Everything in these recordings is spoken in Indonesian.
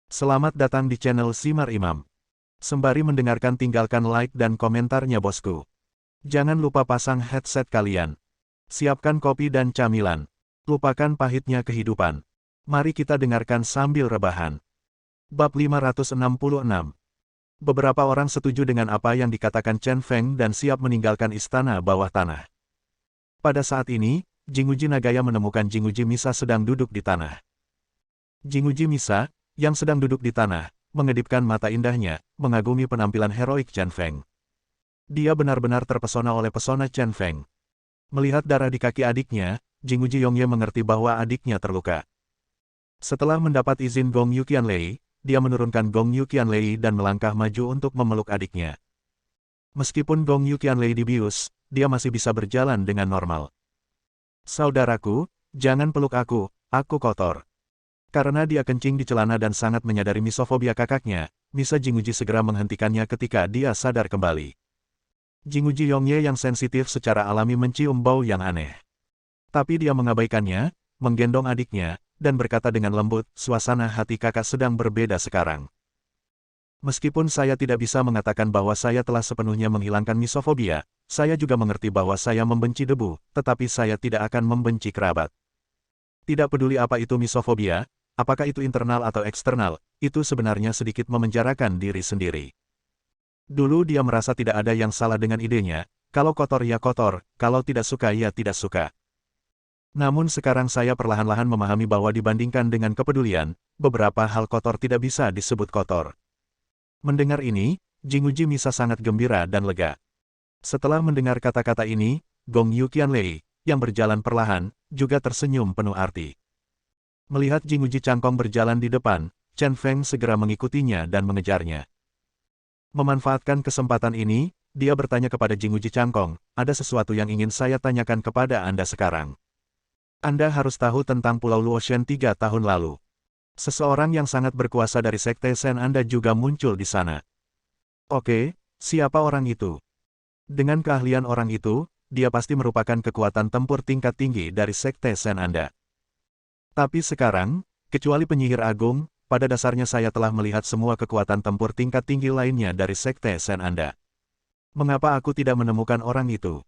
Selamat datang di channel Simar Imam. Sembari mendengarkan tinggalkan like dan komentarnya bosku. Jangan lupa pasang headset kalian. Siapkan kopi dan camilan. Lupakan pahitnya kehidupan. Mari kita dengarkan sambil rebahan. Bab 566. Beberapa orang setuju dengan apa yang dikatakan Chen Feng dan siap meninggalkan istana bawah tanah. Pada saat ini, Jinguji Nagaya menemukan Jinguji Misa sedang duduk di tanah. Jinguji Misa, yang sedang duduk di tanah, mengedipkan mata indahnya, mengagumi penampilan heroik Chen Feng. Dia benar-benar terpesona oleh pesona Chen Feng. Melihat darah di kaki adiknya, Jinguji Yongye mengerti bahwa adiknya terluka. Setelah mendapat izin Gong Yuqianlei, dia menurunkan Gong Yuqianlei dan melangkah maju untuk memeluk adiknya. Meskipun Gong Yuqianlei dibius, dia masih bisa berjalan dengan normal. Saudaraku, jangan peluk aku kotor. Karena dia kencing di celana dan sangat menyadari misofobia kakaknya, Misa Jinguji segera menghentikannya ketika dia sadar kembali. Jinguji Yongye yang sensitif secara alami mencium bau yang aneh. Tapi dia mengabaikannya, menggendong adiknya, dan berkata dengan lembut, suasana hati kakak sedang berbeda sekarang. Meskipun saya tidak bisa mengatakan bahwa saya telah sepenuhnya menghilangkan misofobia, saya juga mengerti bahwa saya membenci debu, tetapi saya tidak akan membenci kerabat. Tidak peduli apa itu misofobia, apakah itu internal atau eksternal, itu sebenarnya sedikit memenjarakan diri sendiri. Dulu dia merasa tidak ada yang salah dengan idenya, kalau kotor ya kotor, kalau tidak suka ya tidak suka. Namun sekarang saya perlahan-lahan memahami bahwa dibandingkan dengan kepedulian, beberapa hal kotor tidak bisa disebut kotor. Mendengar ini, Jinguji Misa sangat gembira dan lega. Setelah mendengar kata-kata ini, Gong Yuqianlei, yang berjalan perlahan, juga tersenyum penuh arti. Melihat Jinguji Cangkong berjalan di depan, Chen Feng segera mengikutinya dan mengejarnya. Memanfaatkan kesempatan ini, dia bertanya kepada Jinguji Cangkong, ada sesuatu yang ingin saya tanyakan kepada Anda sekarang. Anda harus tahu tentang Pulau Luoshen 3 tahun lalu. Seseorang yang sangat berkuasa dari Sekte Shen Anda juga muncul di sana. Oke, siapa orang itu? Dengan keahlian orang itu, dia pasti merupakan kekuatan tempur tingkat tinggi dari Sekte Shen Anda. Tapi sekarang, kecuali penyihir agung, pada dasarnya saya telah melihat semua kekuatan tempur tingkat tinggi lainnya dari Sekte Shen Anda. Mengapa aku tidak menemukan orang itu?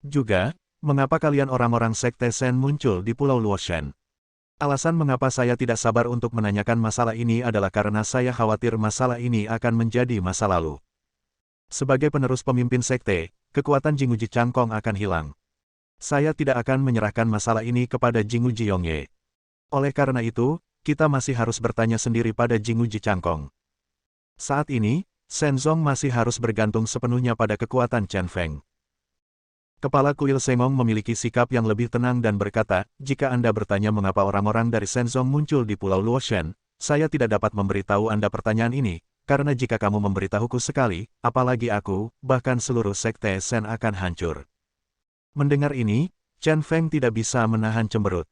Juga, mengapa kalian orang-orang Sekte Shen muncul di Pulau Luoshen? Alasan mengapa saya tidak sabar untuk menanyakan masalah ini adalah karena saya khawatir masalah ini akan menjadi masa lalu. Sebagai penerus pemimpin sekte, kekuatan Jinguji Cangkong akan hilang. Saya tidak akan menyerahkan masalah ini kepada Jinguji Yongye. Oleh karena itu, kita masih harus bertanya sendiri pada Jinguji Cangkong. Saat ini, Shenzong masih harus bergantung sepenuhnya pada kekuatan Chen Feng. Kepala kuil Sengong memiliki sikap yang lebih tenang dan berkata, jika Anda bertanya mengapa orang-orang dari Shenzong muncul di Pulau Luoshen, saya tidak dapat memberitahu Anda pertanyaan ini, karena jika kamu memberitahuku sekali, apalagi aku, bahkan seluruh sekte Shen akan hancur. Mendengar ini, Chen Feng tidak bisa menahan cemberut.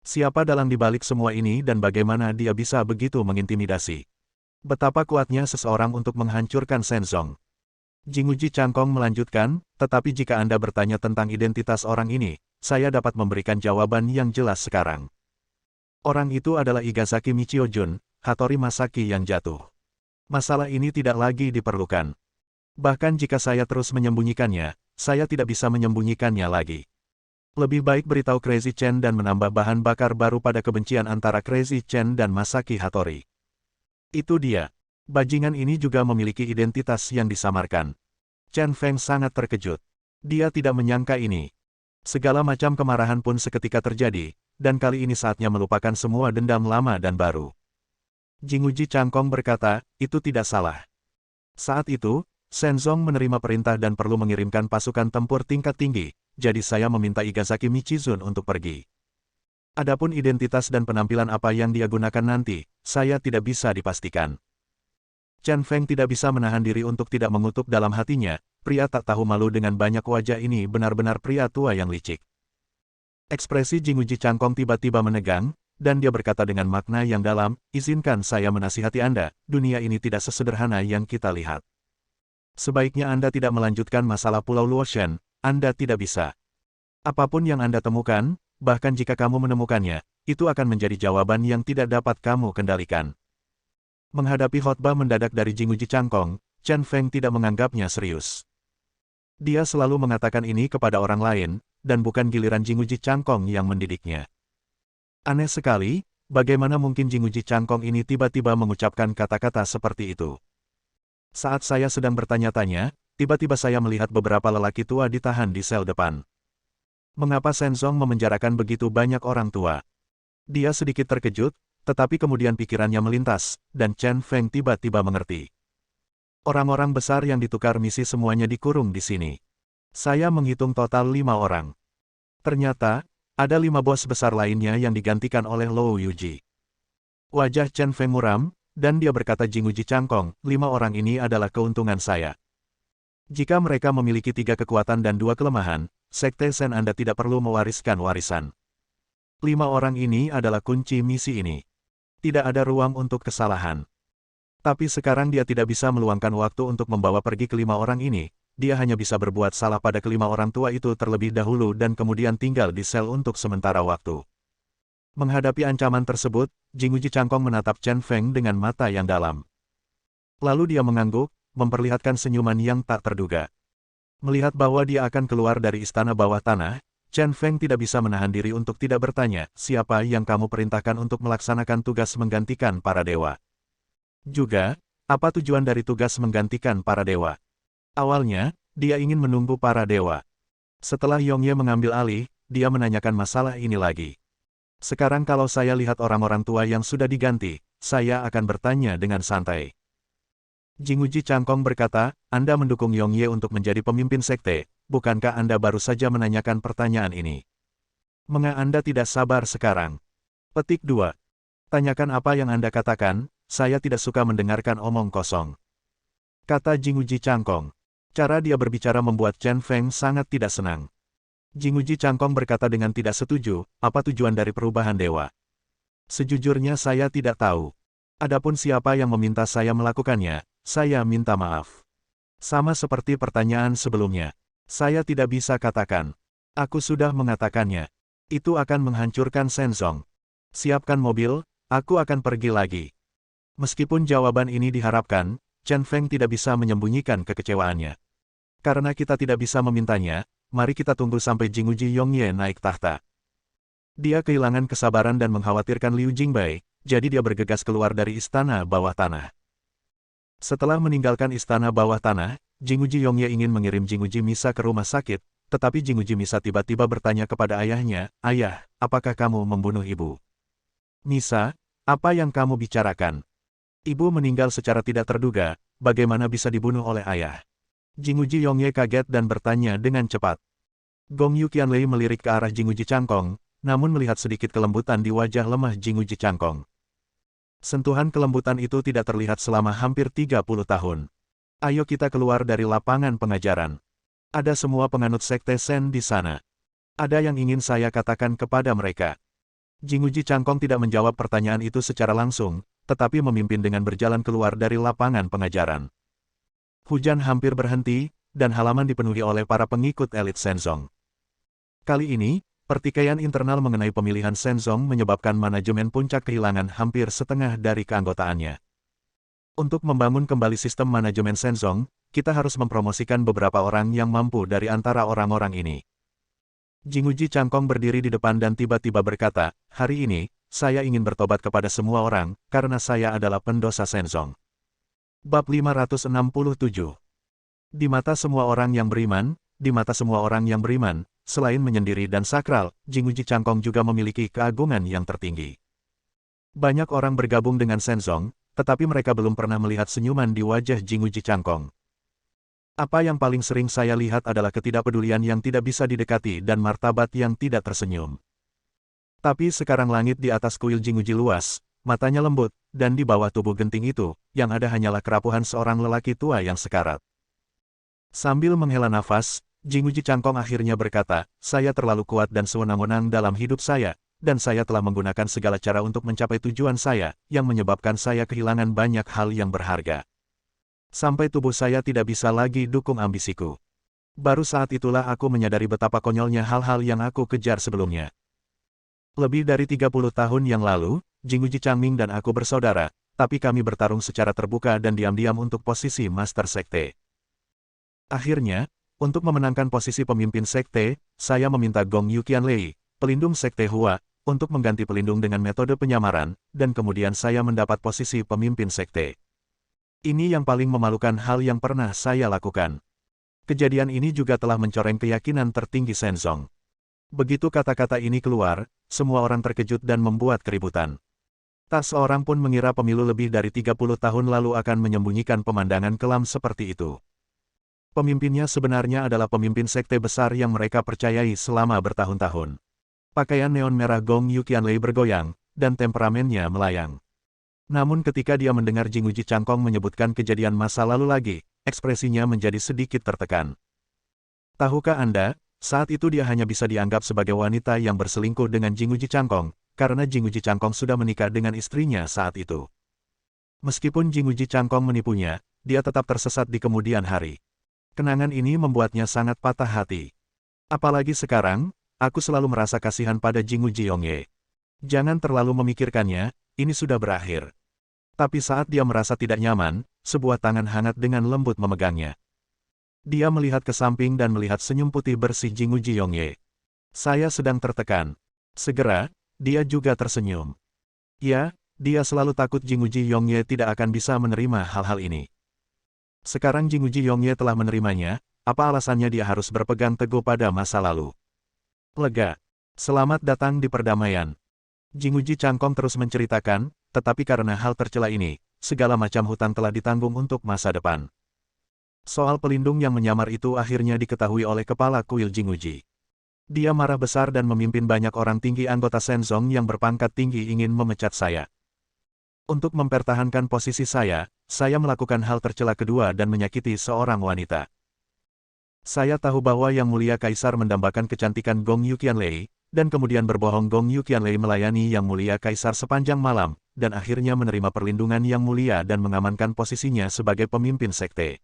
Siapa dalang dibalik semua ini dan bagaimana dia bisa begitu mengintimidasi? Betapa kuatnya seseorang untuk menghancurkan Shenzong. Jinguji Cangkong melanjutkan, tetapi jika Anda bertanya tentang identitas orang ini, saya dapat memberikan jawaban yang jelas sekarang. Orang itu adalah Igazaki Michiojun, Hattori Masaki yang jatuh. Masalah ini tidak lagi diperlukan. Bahkan jika saya terus menyembunyikannya, saya tidak bisa menyembunyikannya lagi. Lebih baik beritahu Crazy Chen dan menambah bahan bakar baru pada kebencian antara Crazy Chen dan Masaki Hattori. Itu dia. Bajingan ini juga memiliki identitas yang disamarkan. Chen Feng sangat terkejut. Dia tidak menyangka ini. Segala macam kemarahan pun seketika terjadi, dan kali ini saatnya melupakan semua dendam lama dan baru. Jinguji Cangkong berkata, itu tidak salah. Saat itu, Shenzong menerima perintah dan perlu mengirimkan pasukan tempur tingkat tinggi, jadi saya meminta Igazaki Michizun untuk pergi. Adapun identitas dan penampilan apa yang dia gunakan nanti, saya tidak bisa dipastikan. Chen Feng tidak bisa menahan diri untuk tidak mengutuk dalam hatinya, pria tak tahu malu dengan banyak wajah ini benar-benar pria tua yang licik. Ekspresi Jinguji Cangkong tiba-tiba menegang, dan dia berkata dengan makna yang dalam, izinkan saya menasihati Anda, dunia ini tidak sesederhana yang kita lihat. Sebaiknya Anda tidak melanjutkan masalah Pulau Luoshen, Anda tidak bisa. Apapun yang Anda temukan, bahkan jika kamu menemukannya, itu akan menjadi jawaban yang tidak dapat kamu kendalikan. Menghadapi khotbah mendadak dari Jinguji Changkong, Chen Feng tidak menganggapnya serius. Dia selalu mengatakan ini kepada orang lain, dan bukan giliran Jinguji Changkong yang mendidiknya. Aneh sekali, bagaimana mungkin Jinguji Changkong ini tiba-tiba mengucapkan kata-kata seperti itu. Saat saya sedang bertanya-tanya, tiba-tiba saya melihat beberapa lelaki tua ditahan di sel depan. Mengapa Shenzong memenjarakan begitu banyak orang tua? Dia sedikit terkejut, tetapi kemudian pikirannya melintas, dan Chen Feng tiba-tiba mengerti. Orang-orang besar yang ditukar misi semuanya dikurung di sini. Saya menghitung total 5 orang. Ternyata, ada 5 bos besar lainnya yang digantikan oleh Luo Yuji. Wajah Chen Feng muram, dan dia berkata Jinguji Changkong, 5 orang ini adalah keuntungan saya. Jika mereka memiliki 3 kekuatan dan 2 kelemahan, Sekte Shen Anda tidak perlu mewariskan warisan. 5 orang ini adalah kunci misi ini. Tidak ada ruang untuk kesalahan. Tapi sekarang dia tidak bisa meluangkan waktu untuk membawa pergi ke 5 orang ini, dia hanya bisa berbuat salah pada kelima orang tua itu terlebih dahulu dan kemudian tinggal di sel untuk sementara waktu. Menghadapi ancaman tersebut, Jinguji Changkong menatap Chen Feng dengan mata yang dalam. Lalu dia mengangguk, memperlihatkan senyuman yang tak terduga. Melihat bahwa dia akan keluar dari istana bawah tanah, Chen Feng tidak bisa menahan diri untuk tidak bertanya, siapa yang kamu perintahkan untuk melaksanakan tugas menggantikan para dewa? Juga, apa tujuan dari tugas menggantikan para dewa? Awalnya, dia ingin menunggu para dewa. Setelah Yongye mengambil alih, dia menanyakan masalah ini lagi. Sekarang kalau saya lihat orang-orang tua yang sudah diganti, saya akan bertanya dengan santai. Jinguji Changkong berkata, Anda mendukung Yongye untuk menjadi pemimpin sekte, bukankah Anda baru saja menanyakan pertanyaan ini? Mengapa Anda tidak sabar sekarang? Petik 2. Tanyakan apa yang Anda katakan, saya tidak suka mendengarkan omong kosong. Kata Jinguji Changkong. Cara dia berbicara membuat Chen Feng sangat tidak senang. Jinguji Changkong berkata dengan tidak setuju, apa tujuan dari perubahan dewa? Sejujurnya saya tidak tahu. Adapun siapa yang meminta saya melakukannya, saya minta maaf. Sama seperti pertanyaan sebelumnya. Saya tidak bisa katakan. Aku sudah mengatakannya. Itu akan menghancurkan Shenzong. Siapkan mobil, aku akan pergi lagi. Meskipun jawaban ini diharapkan, Chen Feng tidak bisa menyembunyikan kekecewaannya. Karena kita tidak bisa memintanya, mari kita tunggu sampai Jinguji Yongye naik tahta. Dia kehilangan kesabaran dan mengkhawatirkan Liu Jingbai, jadi dia bergegas keluar dari istana bawah tanah. Setelah meninggalkan istana bawah tanah, Jinguji Yongye ingin mengirim Jinguji Misa ke rumah sakit, tetapi Jinguji Misa tiba-tiba bertanya kepada ayahnya, Ayah, apakah kamu membunuh ibu? Misa, apa yang kamu bicarakan? Ibu meninggal secara tidak terduga, bagaimana bisa dibunuh oleh ayah? Jinguji Yongye kaget dan bertanya dengan cepat. Gong Yu Qianlei melirik ke arah Jinguji Changkong, namun melihat sedikit kelembutan di wajah lemah Jinguji Changkong. Sentuhan kelembutan itu tidak terlihat selama hampir 30 tahun. Ayo kita keluar dari lapangan pengajaran. Ada semua penganut sekte Shen di sana. Ada yang ingin saya katakan kepada mereka. Jinguji Changkong tidak menjawab pertanyaan itu secara langsung, tetapi memimpin dengan berjalan keluar dari lapangan pengajaran. Hujan hampir berhenti, dan halaman dipenuhi oleh para pengikut elit Shenzong. Kali ini, pertikaian internal mengenai pemilihan Shenzong menyebabkan manajemen puncak kehilangan hampir setengah dari keanggotaannya. Untuk membangun kembali sistem manajemen Shenzong, kita harus mempromosikan beberapa orang yang mampu dari antara orang-orang ini. Jinguji Changkong berdiri di depan dan tiba-tiba berkata, hari ini, saya ingin bertobat kepada semua orang, karena saya adalah pendosa Shenzong. Bab 567. Di mata semua orang yang beriman, selain menyendiri dan sakral, Jinguji Changkong juga memiliki keagungan yang tertinggi. Banyak orang bergabung dengan Shenzong, tetapi mereka belum pernah melihat senyuman di wajah Jinguji Changkong. Apa yang paling sering saya lihat adalah ketidakpedulian yang tidak bisa didekati dan martabat yang tidak tersenyum. Tapi sekarang langit di atas kuil Jinguji luas, matanya lembut, dan di bawah tubuh genting itu, yang ada hanyalah kerapuhan seorang lelaki tua yang sekarat. Sambil menghela nafas, Jinguji Changkong akhirnya berkata, saya terlalu kuat dan sewenang-wenang dalam hidup saya, dan saya telah menggunakan segala cara untuk mencapai tujuan saya, yang menyebabkan saya kehilangan banyak hal yang berharga. Sampai tubuh saya tidak bisa lagi dukung ambisiku. Baru saat itulah aku menyadari betapa konyolnya hal-hal yang aku kejar sebelumnya. Lebih dari 30 tahun yang lalu, Jinguji Changming dan aku bersaudara, tapi kami bertarung secara terbuka dan diam-diam untuk posisi Master Sekte. Akhirnya, untuk memenangkan posisi pemimpin Sekte, saya meminta Gong Yuqianlei, pelindung Sekte Hua, untuk mengganti pelindung dengan metode penyamaran, dan kemudian saya mendapat posisi pemimpin Sekte. Ini yang paling memalukan hal yang pernah saya lakukan. Kejadian ini juga telah mencoreng keyakinan tertinggi Shenzong. Begitu kata-kata ini keluar, semua orang terkejut dan membuat keributan. Tak seorang pun mengira pemilu lebih dari 30 tahun lalu akan menyembunyikan pemandangan kelam seperti itu. Pemimpinnya sebenarnya adalah pemimpin sekte besar yang mereka percayai selama bertahun-tahun. Pakaian neon merah Gong Yuqianlei bergoyang, dan temperamennya melayang. Namun ketika dia mendengar Jinguji Changkong menyebutkan kejadian masa lalu lagi, ekspresinya menjadi sedikit tertekan. Tahukah Anda, saat itu dia hanya bisa dianggap sebagai wanita yang berselingkuh dengan Jinguji Changkong, karena Jinguji Changkong sudah menikah dengan istrinya saat itu. Meskipun Jinguji Changkong menipunya, dia tetap tersesat di kemudian hari. Kenangan ini membuatnya sangat patah hati. Apalagi sekarang, aku selalu merasa kasihan pada Jinguji Yongye. Jangan terlalu memikirkannya, ini sudah berakhir. Tapi saat dia merasa tidak nyaman, sebuah tangan hangat dengan lembut memegangnya. Dia melihat ke samping dan melihat senyum putih bersih Jinguji Yongye. Saya sedang tertekan. Segera, dia juga tersenyum. Ya, dia selalu takut Jinguji Yongye tidak akan bisa menerima hal-hal ini. Sekarang Jinguji Yongye telah menerimanya, apa alasannya dia harus berpegang teguh pada masa lalu? Lega. Selamat datang di perdamaian. Jinguji Changkong terus menceritakan, tetapi karena hal tercela ini, segala macam hutang telah ditanggung untuk masa depan. Soal pelindung yang menyamar itu akhirnya diketahui oleh kepala kuil Jinguji. Dia marah besar dan memimpin banyak orang tinggi anggota Shenzong yang berpangkat tinggi ingin memecat saya. Untuk mempertahankan posisi saya melakukan hal tercela kedua dan menyakiti seorang wanita. Saya tahu bahwa Yang Mulia Kaisar mendambakan kecantikan Gong Yuqianlei, dan kemudian berbohong Gong Yuqianlei melayani Yang Mulia Kaisar sepanjang malam, dan akhirnya menerima perlindungan Yang Mulia dan mengamankan posisinya sebagai pemimpin sekte.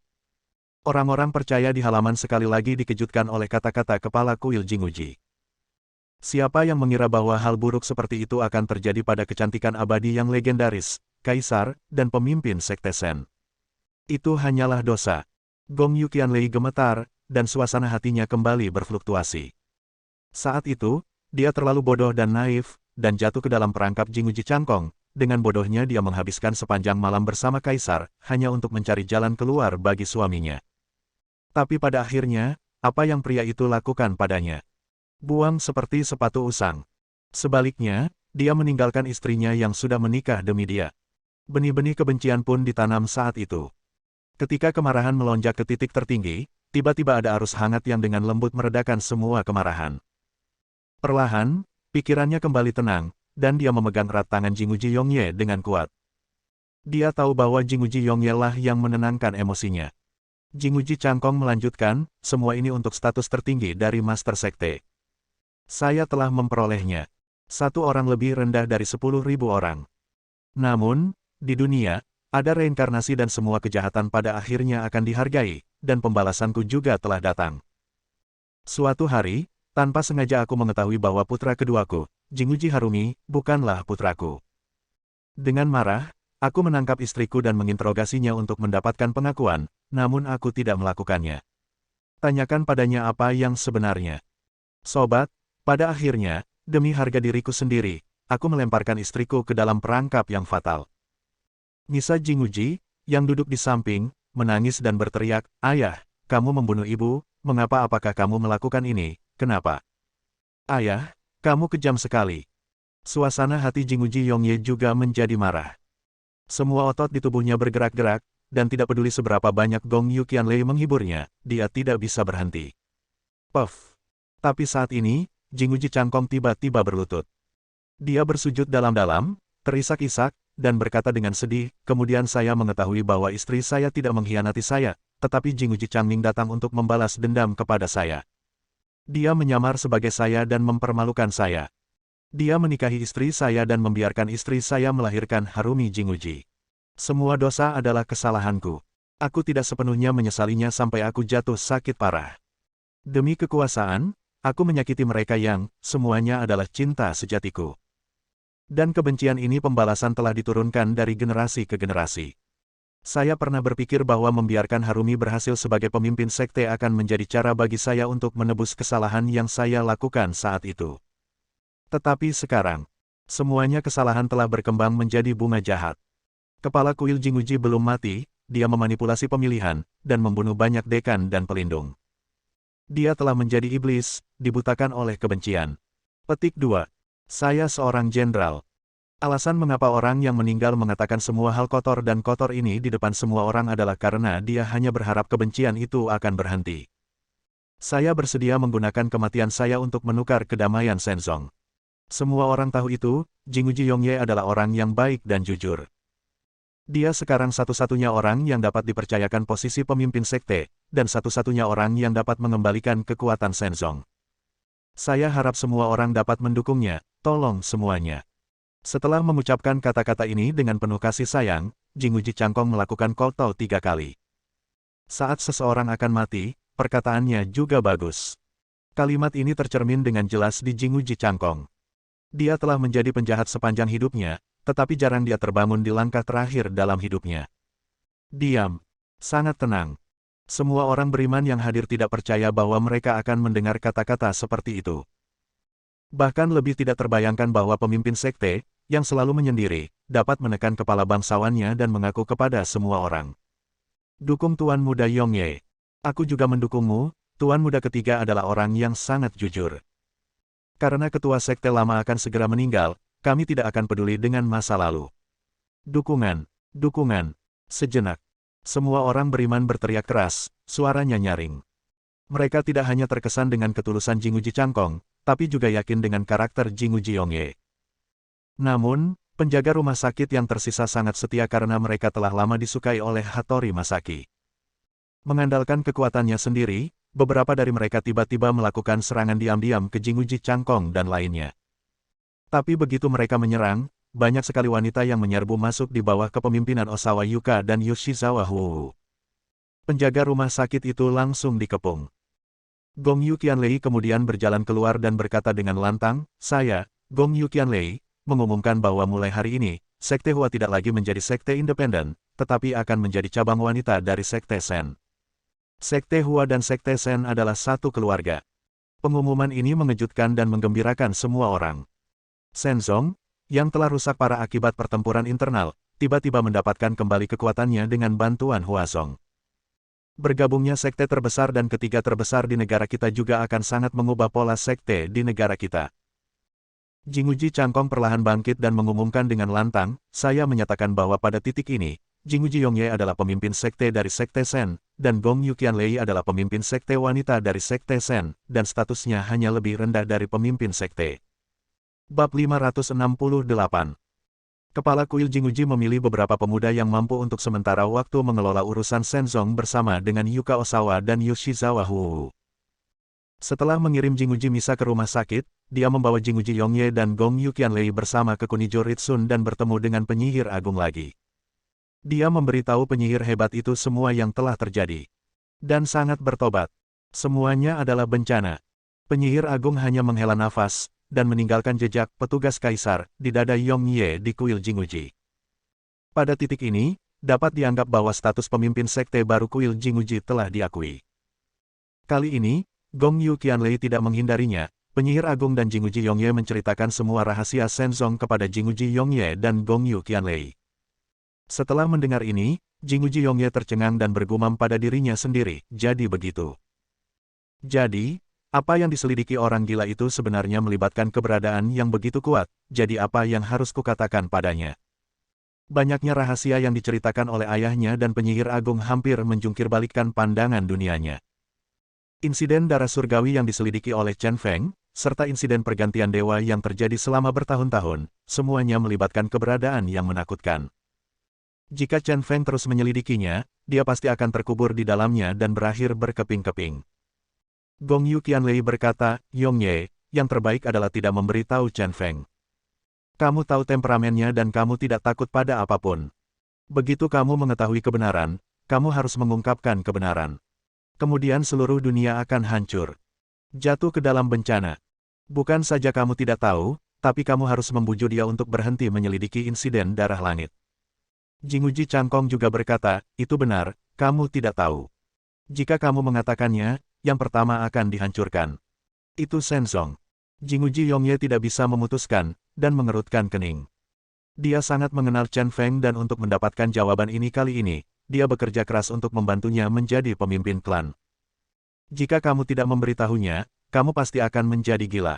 Orang-orang percaya di halaman sekali lagi dikejutkan oleh kata-kata kepala kuil Jinguji. Siapa yang mengira bahwa hal buruk seperti itu akan terjadi pada kecantikan abadi yang legendaris, kaisar, dan pemimpin sekte Shen? Itu hanyalah dosa. Gong Yuqianlei gemetar, dan suasana hatinya kembali berfluktuasi. Saat itu, dia terlalu bodoh dan naif, dan jatuh ke dalam perangkap Jinguji Changkong. Dengan bodohnya dia menghabiskan sepanjang malam bersama kaisar, hanya untuk mencari jalan keluar bagi suaminya. Tapi pada akhirnya, apa yang pria itu lakukan padanya? Buang seperti sepatu usang. Sebaliknya, dia meninggalkan istrinya yang sudah menikah demi dia. Benih-benih kebencian pun ditanam saat itu. Ketika kemarahan melonjak ke titik tertinggi, tiba-tiba ada arus hangat yang dengan lembut meredakan semua kemarahan. Perlahan, pikirannya kembali tenang, dan dia memegang erat tangan Jinguji Yongye dengan kuat. Dia tahu bahwa Jinguji Yongye lah yang menenangkan emosinya. Jinguji Changkong melanjutkan, semua ini untuk status tertinggi dari Master Sekte. Saya telah memperolehnya. Satu orang lebih rendah dari 10.000 orang. Namun, di dunia, ada reinkarnasi dan semua kejahatan pada akhirnya akan dihargai, dan pembalasanku juga telah datang. Suatu hari, tanpa sengaja aku mengetahui bahwa putra keduaku, Jinguji Harumi, bukanlah putraku. Dengan marah, aku menangkap istriku dan menginterogasinya untuk mendapatkan pengakuan, namun aku tidak melakukannya. Tanyakan padanya apa yang sebenarnya. Sobat, pada akhirnya, demi harga diriku sendiri, aku melemparkan istriku ke dalam perangkap yang fatal. Nisa Jinguji, yang duduk di samping, menangis dan berteriak, "Ayah, kamu membunuh ibu, mengapa apakah kamu melakukan ini, kenapa?" "Ayah, kamu kejam sekali." Suasana hati Jinguji Yongye juga menjadi marah. Semua otot di tubuhnya bergerak-gerak, dan tidak peduli seberapa banyak Gong Yuqianlei menghiburnya, dia tidak bisa berhenti. Puff. Tapi saat ini, Jinguji Changkong tiba-tiba berlutut. Dia bersujud dalam-dalam, terisak-isak, dan berkata dengan sedih, "Kemudian saya mengetahui bahwa istri saya tidak mengkhianati saya, tetapi Jinguji Changning datang untuk membalas dendam kepada saya. Dia menyamar sebagai saya dan mempermalukan saya. Dia menikahi istri saya dan membiarkan istri saya melahirkan Harumi Jinguji. Semua dosa adalah kesalahanku. Aku tidak sepenuhnya menyesalinya sampai aku jatuh sakit parah. Demi kekuasaan, aku menyakiti mereka yang, semuanya adalah cinta sejatiku." Dan kebencian ini pembalasan telah diturunkan dari generasi ke generasi. Saya pernah berpikir bahwa membiarkan Harumi berhasil sebagai pemimpin sekte akan menjadi cara bagi saya untuk menebus kesalahan yang saya lakukan saat itu. Tetapi sekarang, semuanya kesalahan telah berkembang menjadi bunga jahat. Kepala kuil Jinguji belum mati, dia memanipulasi pemilihan, dan membunuh banyak dekan dan pelindung. Dia telah menjadi iblis, dibutakan oleh kebencian. Petik 2. Saya seorang jenderal. Alasan mengapa orang yang meninggal mengatakan semua hal kotor dan kotor ini di depan semua orang adalah karena dia hanya berharap kebencian itu akan berhenti. Saya bersedia menggunakan kematian saya untuk menukar kedamaian Shenzong. Semua orang tahu itu, Jinguji Yongye adalah orang yang baik dan jujur. Dia sekarang satu-satunya orang yang dapat dipercayakan posisi pemimpin sekte, dan satu-satunya orang yang dapat mengembalikan kekuatan Shenzong. Saya harap semua orang dapat mendukungnya, tolong semuanya. Setelah mengucapkan kata-kata ini dengan penuh kasih sayang, Jinguji Changkong melakukan kowtow 3 kali. Saat seseorang akan mati, perkataannya juga bagus. Kalimat ini tercermin dengan jelas di Jinguji Changkong. Dia telah menjadi penjahat sepanjang hidupnya, tetapi jarang dia terbangun di langkah terakhir dalam hidupnya. Diam. Sangat tenang. Semua orang beriman yang hadir tidak percaya bahwa mereka akan mendengar kata-kata seperti itu. Bahkan lebih tidak terbayangkan bahwa pemimpin sekte, yang selalu menyendiri, dapat menekan kepala bangsawannya dan mengaku kepada semua orang. Dukung Tuan Muda Yongye. Aku juga mendukungmu, Tuan Muda ketiga adalah orang yang sangat jujur. Karena ketua sekte lama akan segera meninggal, kami tidak akan peduli dengan masa lalu. Dukungan, dukungan. Sejenak. Semua orang beriman berteriak keras, suaranya nyaring. Mereka tidak hanya terkesan dengan ketulusan Jinguji Changkong, tapi juga yakin dengan karakter Jinguji Yongye. Namun, penjaga rumah sakit yang tersisa sangat setia karena mereka telah lama disukai oleh Hattori Masaki. Mengandalkan kekuatannya sendiri, beberapa dari mereka tiba-tiba melakukan serangan diam-diam ke Jinguji Changkong dan lainnya. Tapi begitu mereka menyerang, banyak sekali wanita yang menyerbu masuk di bawah kepemimpinan Osawa Yuka dan Yoshizawa Huo. Penjaga rumah sakit itu langsung dikepung. Gong Yu Qianlei kemudian berjalan keluar dan berkata dengan lantang, "Saya, Gong Yu Qianlei, mengumumkan bahwa mulai hari ini, Sekte Hua tidak lagi menjadi sekte independen, tetapi akan menjadi cabang wanita dari Sekte Shen. Sekte Hua dan Sekte Shen adalah satu keluarga." Pengumuman ini mengejutkan dan menggembirakan semua orang. Shenzong, yang telah rusak parah akibat pertempuran internal, tiba-tiba mendapatkan kembali kekuatannya dengan bantuan Huazong. Bergabungnya sekte terbesar dan ketiga terbesar di negara kita juga akan sangat mengubah pola sekte di negara kita. Jinguji Changkong perlahan bangkit dan mengumumkan dengan lantang, "Saya menyatakan bahwa pada titik ini, Jinguji Yongye adalah pemimpin sekte dari Sekte Shen, dan Gong Yu Qianlei adalah pemimpin sekte wanita dari Sekte Shen, dan statusnya hanya lebih rendah dari pemimpin sekte." Bab 568. Kepala kuil Jinguji memilih beberapa pemuda yang mampu untuk sementara waktu mengelola urusan Shenzong bersama dengan Yuka Osawa dan Yoshizawa Huo. Setelah mengirim Jinguji Misa ke rumah sakit, dia membawa Jinguji Yongye dan Gong Yu Qianlei bersama ke Kunijo Ritsun dan bertemu dengan penyihir agung lagi. Dia memberitahu penyihir hebat itu semua yang telah terjadi. Dan sangat bertobat. Semuanya adalah bencana. Penyihir agung hanya menghela nafas, dan meninggalkan jejak petugas kaisar di dada Yongye di kuil Jinguji. Pada titik ini, dapat dianggap bahwa status pemimpin sekte baru kuil Jinguji telah diakui. Kali ini, Gong Yu Qianlei tidak menghindarinya. Penyihir agung dan Jinguji Yongye menceritakan semua rahasia Shenzong kepada Jinguji Yongye dan Gong Yu Qianlei. Setelah mendengar ini, Jinguji Yongye tercengang dan bergumam pada dirinya sendiri, jadi begitu. Jadi, apa yang diselidiki orang gila itu sebenarnya melibatkan keberadaan yang begitu kuat, jadi apa yang harus kukatakan padanya? Banyaknya rahasia yang diceritakan oleh ayahnya dan penyihir agung hampir menjungkirbalikkan pandangan dunianya. Insiden darah surgawi yang diselidiki oleh Chen Feng, serta insiden pergantian dewa yang terjadi selama bertahun-tahun, semuanya melibatkan keberadaan yang menakutkan. Jika Chen Feng terus menyelidikinya, dia pasti akan terkubur di dalamnya dan berakhir berkeping-keping. Gong Yu Qianlei berkata, "Yongye, yang terbaik adalah tidak memberitahu Chen Feng. Kamu tahu temperamennya dan kamu tidak takut pada apapun. Begitu kamu mengetahui kebenaran, kamu harus mengungkapkan kebenaran. Kemudian seluruh dunia akan hancur. Jatuh ke dalam bencana. Bukan saja kamu tidak tahu, tapi kamu harus membujuk dia untuk berhenti menyelidiki insiden darah langit. Jinguji Changkong juga berkata, itu benar, kamu tidak tahu. Jika kamu mengatakannya, yang pertama akan dihancurkan. Itu Shenzong. Jinguji Yongye tidak bisa memutuskan, dan mengerutkan kening. Dia sangat mengenal Chen Feng dan untuk mendapatkan jawaban ini kali ini, dia bekerja keras untuk membantunya menjadi pemimpin klan. Jika kamu tidak memberitahunya, kamu pasti akan menjadi gila.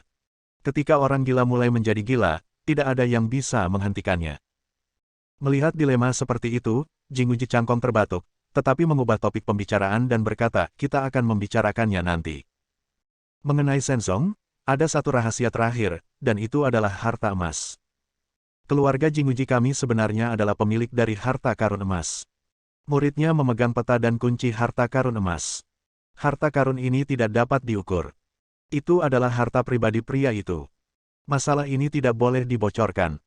Ketika orang gila mulai menjadi gila, tidak ada yang bisa menghentikannya. Melihat dilema seperti itu, Jinguji Changkong terbatuk, tetapi mengubah topik pembicaraan dan berkata, kita akan membicarakannya nanti. Mengenai Shenzong, ada satu rahasia terakhir, dan itu adalah harta emas. Keluarga Jinguji kami sebenarnya adalah pemilik dari harta karun emas. Muridnya memegang peta dan kunci harta karun emas. Harta karun ini tidak dapat diukur. Itu adalah harta pribadi pria itu. Masalah ini tidak boleh dibocorkan.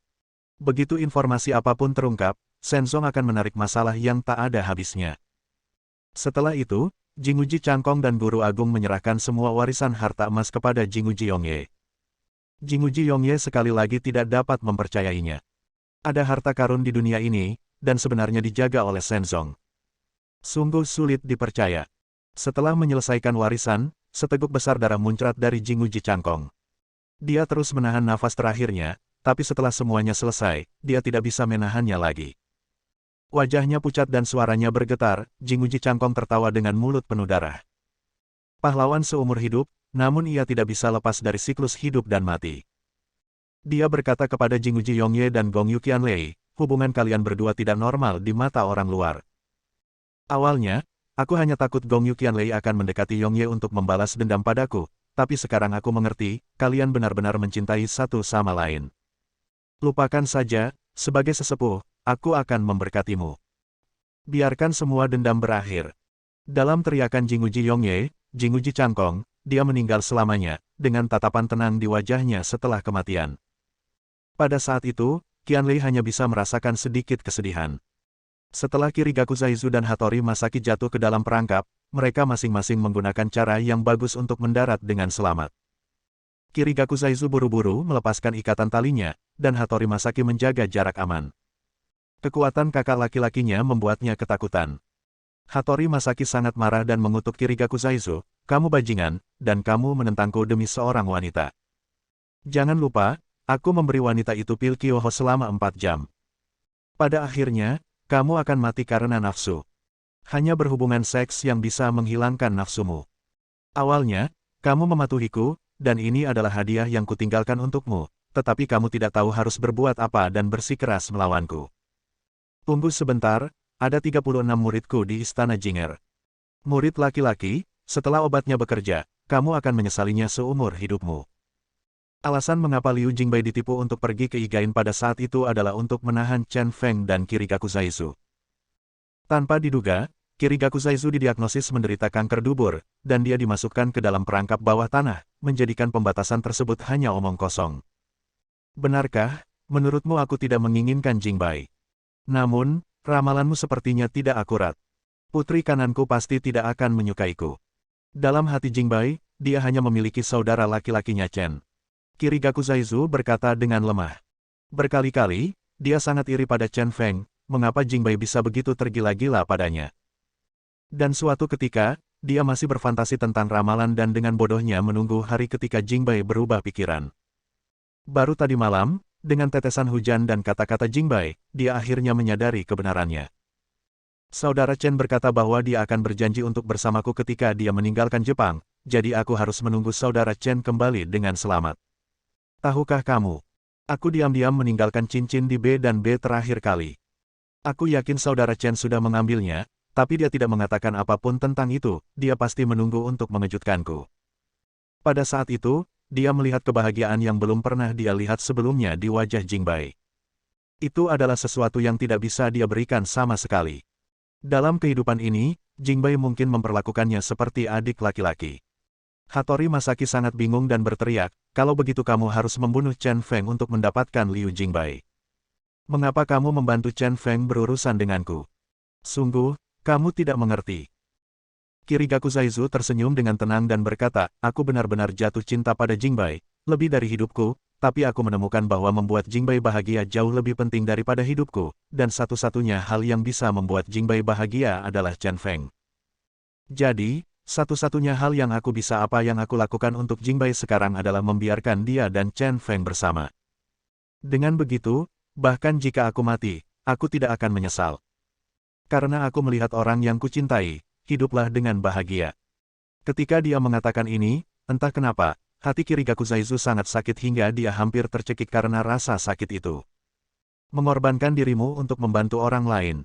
Begitu informasi apapun terungkap, Shenzong akan menarik masalah yang tak ada habisnya. Setelah itu, Jinguji Changkong dan Guru Agung menyerahkan semua warisan harta emas kepada Jinguji Yongye. Jinguji Yongye sekali lagi tidak dapat mempercayainya. Ada harta karun di dunia ini, dan sebenarnya dijaga oleh Shenzong. Sungguh sulit dipercaya. Setelah menyelesaikan warisan, seteguk besar darah muncrat dari Jinguji Changkong. Dia terus menahan nafas terakhirnya, tapi setelah semuanya selesai, dia tidak bisa menahannya lagi. Wajahnya pucat dan suaranya bergetar, Jinguji Changkong tertawa dengan mulut penuh darah. Pahlawan seumur hidup, namun ia tidak bisa lepas dari siklus hidup dan mati. Dia berkata kepada Jinguji Yongye dan Gong Yu Qianlei, hubungan kalian berdua tidak normal di mata orang luar. Awalnya, aku hanya takut Gong Yu Qianlei akan mendekati Yongye untuk membalas dendam padaku, tapi sekarang aku mengerti, kalian benar-benar mencintai satu sama lain. Lupakan saja, sebagai sesepuh, aku akan memberkatimu. Biarkan semua dendam berakhir. Dalam teriakan Jinguji Yongye, Jinguji Changkong, dia meninggal selamanya, dengan tatapan tenang di wajahnya setelah kematian. Pada saat itu, Qianlei hanya bisa merasakan sedikit kesedihan. Setelah Kirigaku Zaizu dan Hattori Masaki jatuh ke dalam perangkap, mereka masing-masing menggunakan cara yang bagus untuk mendarat dengan selamat. Kirigaku Zaizu buru-buru melepaskan ikatan talinya, dan Hattori Masaki menjaga jarak aman. Kekuatan kakak laki-lakinya membuatnya ketakutan. Hattori Masaki sangat marah dan mengutuk Kirigaku Zaizu, kamu bajingan, dan kamu menentangku demi seorang wanita. Jangan lupa, aku memberi wanita itu pil Kyoho selama 4 jam. Pada akhirnya, kamu akan mati karena nafsu. Hanya berhubungan seks yang bisa menghilangkan nafsumu. Awalnya, kamu mematuhiku, dan ini adalah hadiah yang kutinggalkan untukmu, tetapi kamu tidak tahu harus berbuat apa dan bersikeras melawanku. Tunggu sebentar, ada 36 muridku di Istana Jinger. Murid laki-laki, setelah obatnya bekerja, kamu akan menyesalinya seumur hidupmu. Alasan mengapa Liu Jingbai ditipu untuk pergi ke Igain pada saat itu adalah untuk menahan Chen Feng dan Kirigaku Zaizu. Tanpa diduga, Kirigaku Zaizu didiagnosis menderita kanker dubur, dan dia dimasukkan ke dalam perangkap bawah tanah, menjadikan pembatasan tersebut hanya omong kosong. Benarkah, menurutmu aku tidak menginginkan Jingbai? Namun, ramalanmu sepertinya tidak akurat. Putri kananku pasti tidak akan menyukaiku. Dalam hati Jingbai, dia hanya memiliki saudara laki-lakinya Chen. Kirigaku Zaizu berkata dengan lemah. Berkali-kali, dia sangat iri pada Chen Feng, mengapa Jingbai bisa begitu tergila-gila padanya. Dan suatu ketika, dia masih berfantasi tentang ramalan dan dengan bodohnya menunggu hari ketika Jingbai berubah pikiran. Baru tadi malam, dengan tetesan hujan dan kata-kata Jingbai, dia akhirnya menyadari kebenarannya. Saudara Chen berkata bahwa dia akan berjanji untuk bersamaku ketika dia meninggalkan Jepang, jadi aku harus menunggu saudara Chen kembali dengan selamat. Tahukah kamu? Aku diam-diam meninggalkan cincin di B dan B terakhir kali. Aku yakin saudara Chen sudah mengambilnya, tapi dia tidak mengatakan apapun tentang itu, dia pasti menunggu untuk mengejutkanku. Pada saat itu, dia melihat kebahagiaan yang belum pernah dia lihat sebelumnya di wajah Jingbai. Itu adalah sesuatu yang tidak bisa dia berikan sama sekali. Dalam kehidupan ini, Jingbai mungkin memperlakukannya seperti adik laki-laki. Hattori Masaki sangat bingung dan berteriak, kalau begitu kamu harus membunuh Chen Feng untuk mendapatkan Liu Jingbai. Mengapa kamu membantu Chen Feng berurusan denganku? Sungguh, kamu tidak mengerti. Kirigaku Zaizu tersenyum dengan tenang dan berkata, aku benar-benar jatuh cinta pada Jingbai, lebih dari hidupku, tapi aku menemukan bahwa membuat Jingbei bahagia jauh lebih penting daripada hidupku, dan satu-satunya hal yang bisa membuat Jingbei bahagia adalah Chen Feng. Jadi, satu-satunya hal yang aku lakukan untuk Jingbei sekarang adalah membiarkan dia dan Chen Feng bersama. Dengan begitu, bahkan jika aku mati, aku tidak akan menyesal. Karena aku melihat orang yang kucintai, hiduplah dengan bahagia. Ketika dia mengatakan ini, entah kenapa, hati Kirigaku Zaizu sangat sakit hingga dia hampir tercekik karena rasa sakit itu. Mengorbankan dirimu untuk membantu orang lain.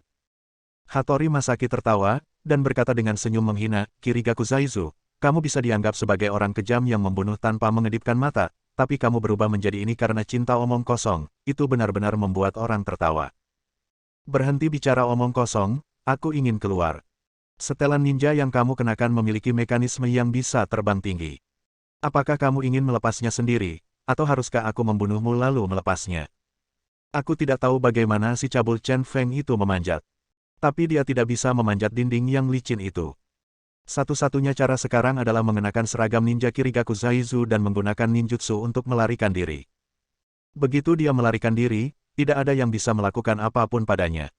Hattori Masaki tertawa, dan berkata dengan senyum menghina, Kirigaku Zaizu, kamu bisa dianggap sebagai orang kejam yang membunuh tanpa mengedipkan mata, tapi kamu berubah menjadi ini karena cinta omong kosong, itu benar-benar membuat orang tertawa. Berhenti bicara omong kosong, aku ingin keluar. Setelan ninja yang kamu kenakan memiliki mekanisme yang bisa terbang tinggi. Apakah kamu ingin melepasnya sendiri, atau haruskah aku membunuhmu lalu melepasnya? Aku tidak tahu bagaimana si cabul Chen Feng itu memanjat. Tapi dia tidak bisa memanjat dinding yang licin itu. Satu-satunya cara sekarang adalah mengenakan seragam ninja Kirigaku Zaizu dan menggunakan ninjutsu untuk melarikan diri. Begitu dia melarikan diri, tidak ada yang bisa melakukan apapun padanya.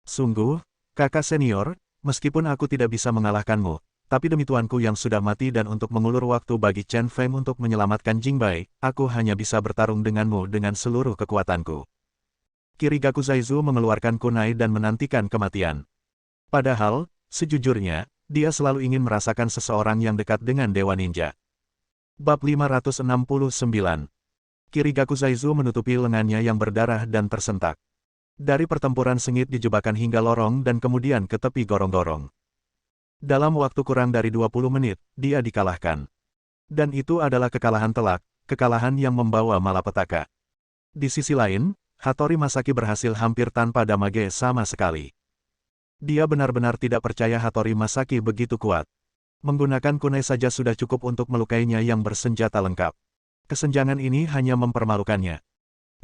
Sungguh, kakak senior, meskipun aku tidak bisa mengalahkanmu, tapi demi tuanku yang sudah mati dan untuk mengulur waktu bagi Chen Feng untuk menyelamatkan Jingbei, aku hanya bisa bertarung denganmu dengan seluruh kekuatanku. Kirigaku Zaizu mengeluarkan kunai dan menantikan kematian. Padahal, sejujurnya, dia selalu ingin merasakan seseorang yang dekat dengan Dewa Ninja. Bab 569. Kirigaku Zaizu menutupi lengannya yang berdarah dan tersentak. Dari pertempuran sengit di jebakan hingga lorong dan kemudian ke tepi gorong-gorong. Dalam waktu kurang dari 20 menit, dia dikalahkan. Dan itu adalah kekalahan telak, kekalahan yang membawa malapetaka. Di sisi lain, Hattori Masaki berhasil hampir tanpa damage sama sekali. Dia benar-benar tidak percaya Hattori Masaki begitu kuat. Menggunakan kunai saja sudah cukup untuk melukainya yang bersenjata lengkap. Kesenjangan ini hanya mempermalukannya.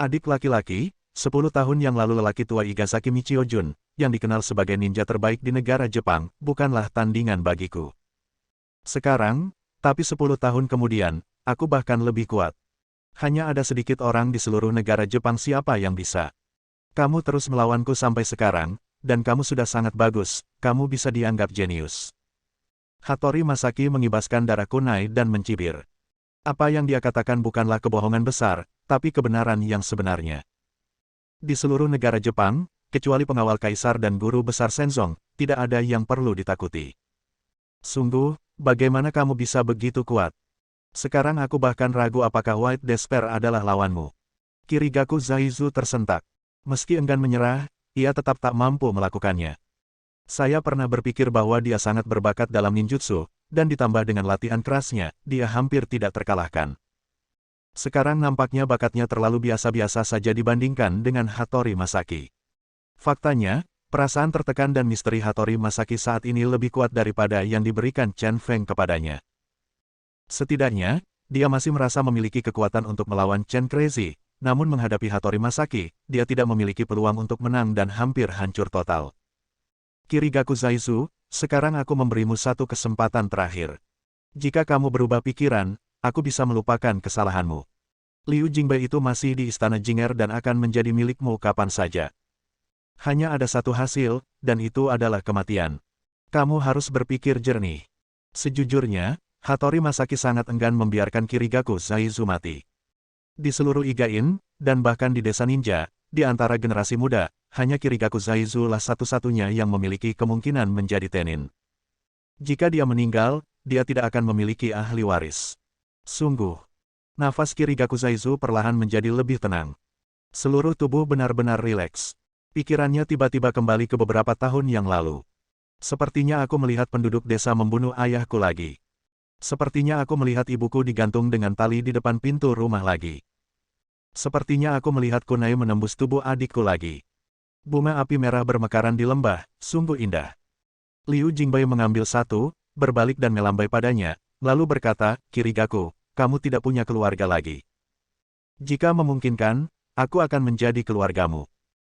Adik laki-laki, 10 tahun yang lalu lelaki tua Igasaki Michiojun, yang dikenal sebagai ninja terbaik di negara Jepang, bukanlah tandingan bagiku. Sekarang, tapi 10 tahun kemudian, aku bahkan lebih kuat. Hanya ada sedikit orang di seluruh negara Jepang siapa yang bisa. Kamu terus melawanku sampai sekarang, dan kamu sudah sangat bagus, kamu bisa dianggap jenius. Hattori Masaki mengibaskan darah kunai dan mencibir. Apa yang dia katakan bukanlah kebohongan besar, tapi kebenaran yang sebenarnya. Di seluruh negara Jepang, kecuali pengawal kaisar dan guru besar Senzong, tidak ada yang perlu ditakuti. Sungguh, bagaimana kamu bisa begitu kuat? Sekarang aku bahkan ragu apakah White Despair adalah lawanmu. Kirigaku Zaizu tersentak. Meski enggan menyerah, ia tetap tak mampu melakukannya. Saya pernah berpikir bahwa dia sangat berbakat dalam ninjutsu, dan ditambah dengan latihan kerasnya, dia hampir tidak terkalahkan. Sekarang nampaknya bakatnya terlalu biasa-biasa saja dibandingkan dengan Hattori Masaki. Faktanya, perasaan tertekan dan misteri Hattori Masaki saat ini lebih kuat daripada yang diberikan Chen Feng kepadanya. Setidaknya, dia masih merasa memiliki kekuatan untuk melawan Chen Crazy, namun menghadapi Hattori Masaki, dia tidak memiliki peluang untuk menang dan hampir hancur total. Kirigaku Zaizu, sekarang aku memberimu satu kesempatan terakhir. Jika kamu berubah pikiran, aku bisa melupakan kesalahanmu. Liu Jingbei itu masih di istana Jinger dan akan menjadi milikmu kapan saja. Hanya ada satu hasil, dan itu adalah kematian. Kamu harus berpikir jernih. Sejujurnya, Hattori Masaki sangat enggan membiarkan Kirigaku Zaizu mati. Di seluruh Igain, dan bahkan di desa ninja, di antara generasi muda, hanya Kirigaku Zaizu lah satu-satunya yang memiliki kemungkinan menjadi tenin. Jika dia meninggal, dia tidak akan memiliki ahli waris. Sungguh. Nafas Kirigaku Zaizu perlahan menjadi lebih tenang. Seluruh tubuh benar-benar rileks. Pikirannya tiba-tiba kembali ke beberapa tahun yang lalu. Sepertinya aku melihat penduduk desa membunuh ayahku lagi. Sepertinya aku melihat ibuku digantung dengan tali di depan pintu rumah lagi. Sepertinya aku melihat kunai menembus tubuh adikku lagi. Bunga api merah bermekaran di lembah, sungguh indah. Liu Jingbei mengambil satu, berbalik dan melambai padanya, lalu berkata, Kirigaku, kamu tidak punya keluarga lagi. Jika memungkinkan, aku akan menjadi keluargamu.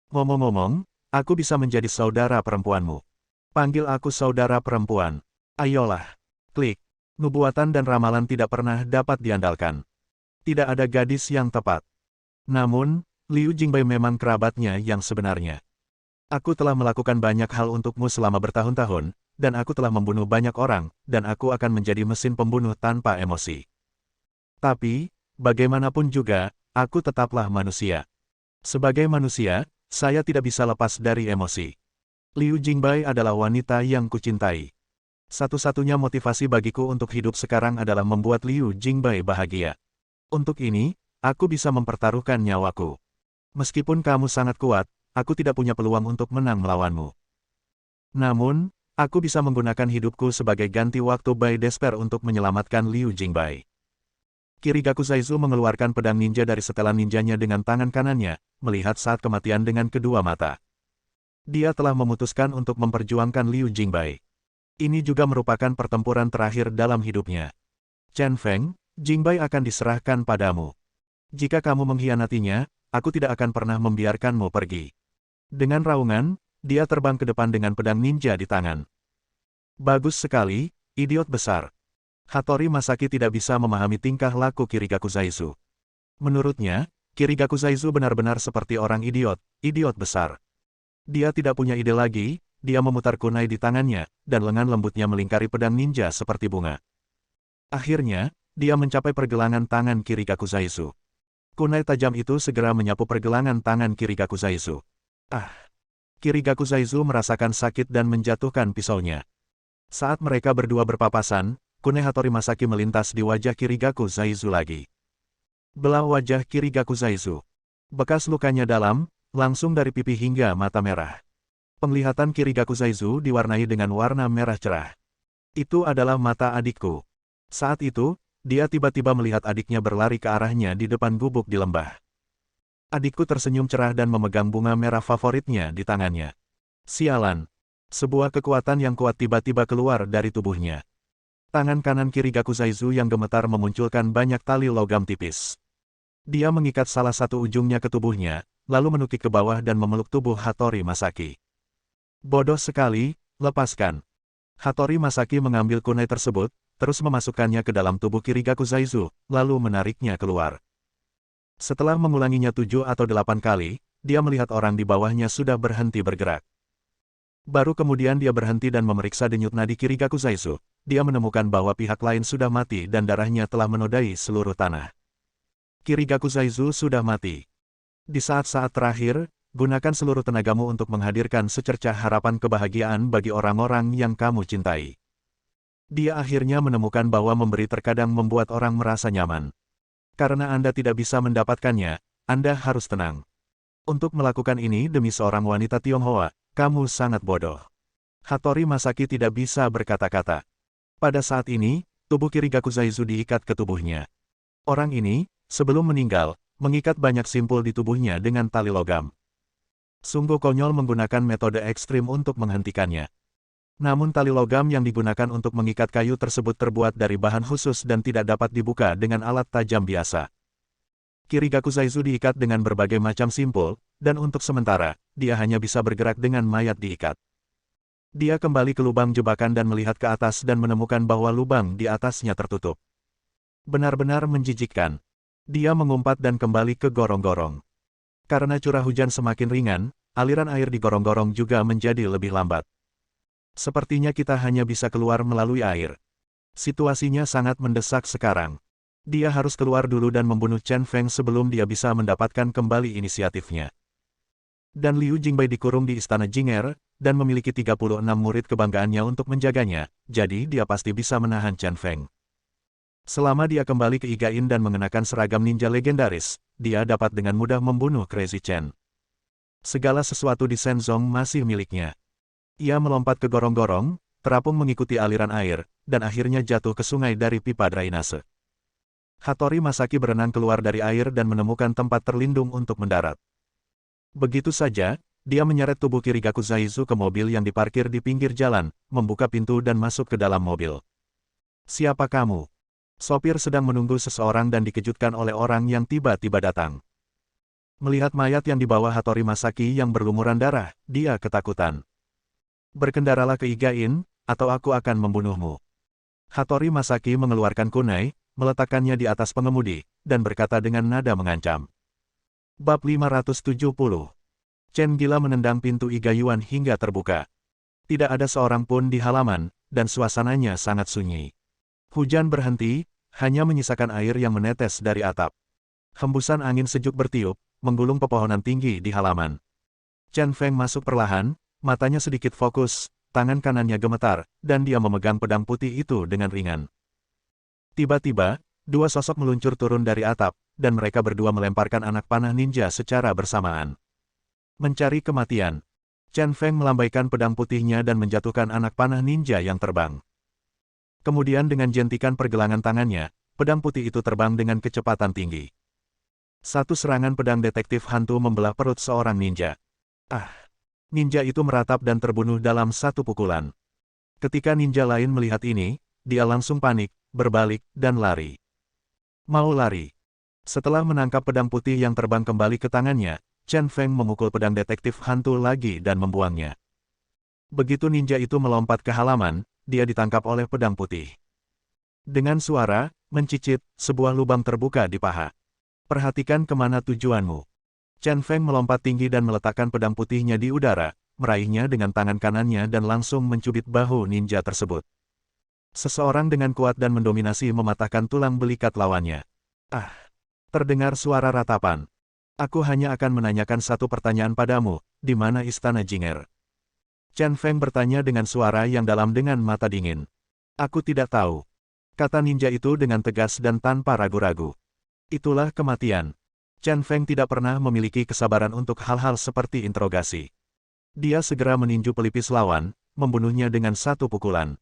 Ngomong-ngomong, aku bisa menjadi saudara perempuanmu. Panggil aku saudara perempuan. Ayolah. Klik. Nubuatan dan ramalan tidak pernah dapat diandalkan. Tidak ada gadis yang tepat. Namun, Liu Jingbai memang kerabatnya yang sebenarnya. Aku telah melakukan banyak hal untukmu selama bertahun-tahun, dan aku telah membunuh banyak orang, dan aku akan menjadi mesin pembunuh tanpa emosi. Tapi, bagaimanapun juga, aku tetaplah manusia. Sebagai manusia, saya tidak bisa lepas dari emosi. Liu Jingbai adalah wanita yang kucintai. Satu-satunya motivasi bagiku untuk hidup sekarang adalah membuat Liu Jingbai bahagia. Untuk ini, aku bisa mempertaruhkan nyawaku. Meskipun kamu sangat kuat, aku tidak punya peluang untuk menang melawanmu. Namun, aku bisa menggunakan hidupku sebagai ganti waktu Bai Despair untuk menyelamatkan Liu Jingbai. Kirigaku Zaizu mengeluarkan pedang ninja dari setelan ninjanya dengan tangan kanannya, melihat saat kematian dengan kedua mata. Dia telah memutuskan untuk memperjuangkan Liu Jingbai. Ini juga merupakan pertempuran terakhir dalam hidupnya. Chen Feng, Jingbai akan diserahkan padamu. Jika kamu mengkhianatinya, aku tidak akan pernah membiarkanmu pergi. Dengan raungan, dia terbang ke depan dengan pedang ninja di tangan. Bagus sekali, idiot besar. Hattori Masaki tidak bisa memahami tingkah laku Kirigaku Zaizu. Menurutnya, Kirigaku Zaizu benar-benar seperti orang idiot besar. Dia tidak punya ide lagi, dia memutar kunai di tangannya, dan lengan lembutnya melingkari pedang ninja seperti bunga. Akhirnya, dia mencapai pergelangan tangan Kirigaku Zaizu. Kunai tajam itu segera menyapu pergelangan tangan Kirigaku Zaizu. Kirigaku Zaizu merasakan sakit dan menjatuhkan pisaunya. Saat mereka berdua berpapasan, kunai Hattori Masaki melintas di wajah Kirigaku Zaizu lagi. Belah wajah Kirigaku Zaizu. Bekas lukanya dalam, langsung dari pipi hingga mata merah. Penglihatan Kirigaku Zaizu diwarnai dengan warna merah cerah. Itu adalah mata adikku. Saat itu, dia tiba-tiba melihat adiknya berlari ke arahnya di depan gubuk di lembah. Adikku tersenyum cerah dan memegang bunga merah favoritnya di tangannya. Sialan. Sebuah kekuatan yang kuat tiba-tiba keluar dari tubuhnya. Tangan kanan Kirigaku Zaizu yang gemetar memunculkan banyak tali logam tipis. Dia mengikat salah satu ujungnya ke tubuhnya, lalu menukik ke bawah dan memeluk tubuh Hattori Masaki. Bodoh sekali, lepaskan. Hattori Masaki mengambil kunai tersebut, terus memasukkannya ke dalam tubuh Kirigaku Zaizu, lalu menariknya keluar. Setelah mengulanginya 7 atau 8 kali, dia melihat orang di bawahnya sudah berhenti bergerak. Baru kemudian dia berhenti dan memeriksa denyut nadi Kirigaku Zaizu. Dia menemukan bahwa pihak lain sudah mati dan darahnya telah menodai seluruh tanah. Kirigaku Zaizu sudah mati. Di saat-saat terakhir, gunakan seluruh tenagamu untuk menghadirkan secercah harapan kebahagiaan bagi orang-orang yang kamu cintai. Dia akhirnya menemukan bahwa memberi terkadang membuat orang merasa nyaman. Karena Anda tidak bisa mendapatkannya, Anda harus tenang. Untuk melakukan ini demi seorang wanita Tionghoa, kamu sangat bodoh. Hattori Masaki tidak bisa berkata-kata. Pada saat ini, tubuh Kirigaku Zaizu diikat ke tubuhnya. Orang ini, sebelum meninggal, mengikat banyak simpul di tubuhnya dengan tali logam. Sungguh konyol menggunakan metode ekstrim untuk menghentikannya. Namun tali logam yang digunakan untuk mengikat kayu tersebut terbuat dari bahan khusus dan tidak dapat dibuka dengan alat tajam biasa. Kirigaku Zaizu diikat dengan berbagai macam simpul, dan untuk sementara, dia hanya bisa bergerak dengan mayat diikat. Dia kembali ke lubang jebakan dan melihat ke atas dan menemukan bahwa lubang di atasnya tertutup. Benar-benar menjijikkan. Dia mengumpat dan kembali ke gorong-gorong. Karena curah hujan semakin ringan, aliran air di gorong-gorong juga menjadi lebih lambat. Sepertinya kita hanya bisa keluar melalui air. Situasinya sangat mendesak sekarang. Dia harus keluar dulu dan membunuh Chen Feng sebelum dia bisa mendapatkan kembali inisiatifnya. Dan Liu Jingbai dikurung di istana Jinger, dan memiliki 36 murid kebanggaannya untuk menjaganya, jadi dia pasti bisa menahan Chen Feng. Selama dia kembali ke Igain dan mengenakan seragam ninja legendaris, dia dapat dengan mudah membunuh Crazy Chen. Segala sesuatu di Shenzong masih miliknya. Ia melompat ke gorong-gorong, terapung mengikuti aliran air, dan akhirnya jatuh ke sungai dari pipa drainase. Hattori Masaki berenang keluar dari air dan menemukan tempat terlindung untuk mendarat. Begitu saja, dia menyeret tubuh Kirigaku Zaizu ke mobil yang diparkir di pinggir jalan, membuka pintu dan masuk ke dalam mobil. Siapa kamu? Sopir sedang menunggu seseorang dan dikejutkan oleh orang yang tiba-tiba datang. Melihat mayat yang dibawa Hattori Masaki yang berlumuran darah, dia ketakutan. Berkendaralah ke Igain, atau aku akan membunuhmu. Hattori Masaki mengeluarkan kunai, meletakkannya di atas pengemudi, dan berkata dengan nada mengancam. Bab 570. Chen Gila menendang pintu Iga Yuan hingga terbuka. Tidak ada seorang pun di halaman, dan suasananya sangat sunyi. Hujan berhenti, hanya menyisakan air yang menetes dari atap. Hembusan angin sejuk bertiup, menggulung pepohonan tinggi di halaman. Chen Feng masuk perlahan, matanya sedikit fokus, tangan kanannya gemetar, dan dia memegang pedang putih itu dengan ringan. Tiba-tiba, dua sosok meluncur turun dari atap, dan mereka berdua melemparkan anak panah ninja secara bersamaan. Mencari kematian. Chen Feng melambaikan pedang putihnya dan menjatuhkan anak panah ninja yang terbang. Kemudian dengan jentikan pergelangan tangannya, pedang putih itu terbang dengan kecepatan tinggi. Satu serangan pedang detektif hantu membelah perut seorang ninja. Ninja itu meratap dan terbunuh dalam satu pukulan. Ketika ninja lain melihat ini, dia langsung panik, berbalik, dan lari. Mau lari. Setelah menangkap pedang putih yang terbang kembali ke tangannya, Chen Feng memukul pedang detektif hantu lagi dan membuangnya. Begitu ninja itu melompat ke halaman, dia ditangkap oleh pedang putih. Dengan suara mencicit, sebuah lubang terbuka di paha. Perhatikan kemana tujuanmu. Chen Feng melompat tinggi dan meletakkan pedang putihnya di udara, meraihnya dengan tangan kanannya dan langsung mencubit bahu ninja tersebut. Seseorang dengan kuat dan mendominasi mematahkan tulang belikat lawannya. Terdengar suara ratapan. Aku hanya akan menanyakan satu pertanyaan padamu, di mana istana Jinger? Chen Feng bertanya dengan suara yang dalam dengan mata dingin. Aku tidak tahu. Kata ninja itu dengan tegas dan tanpa ragu-ragu. Itulah kematian. Chen Feng tidak pernah memiliki kesabaran untuk hal-hal seperti interogasi. Dia segera meninju pelipis lawan, membunuhnya dengan satu pukulan.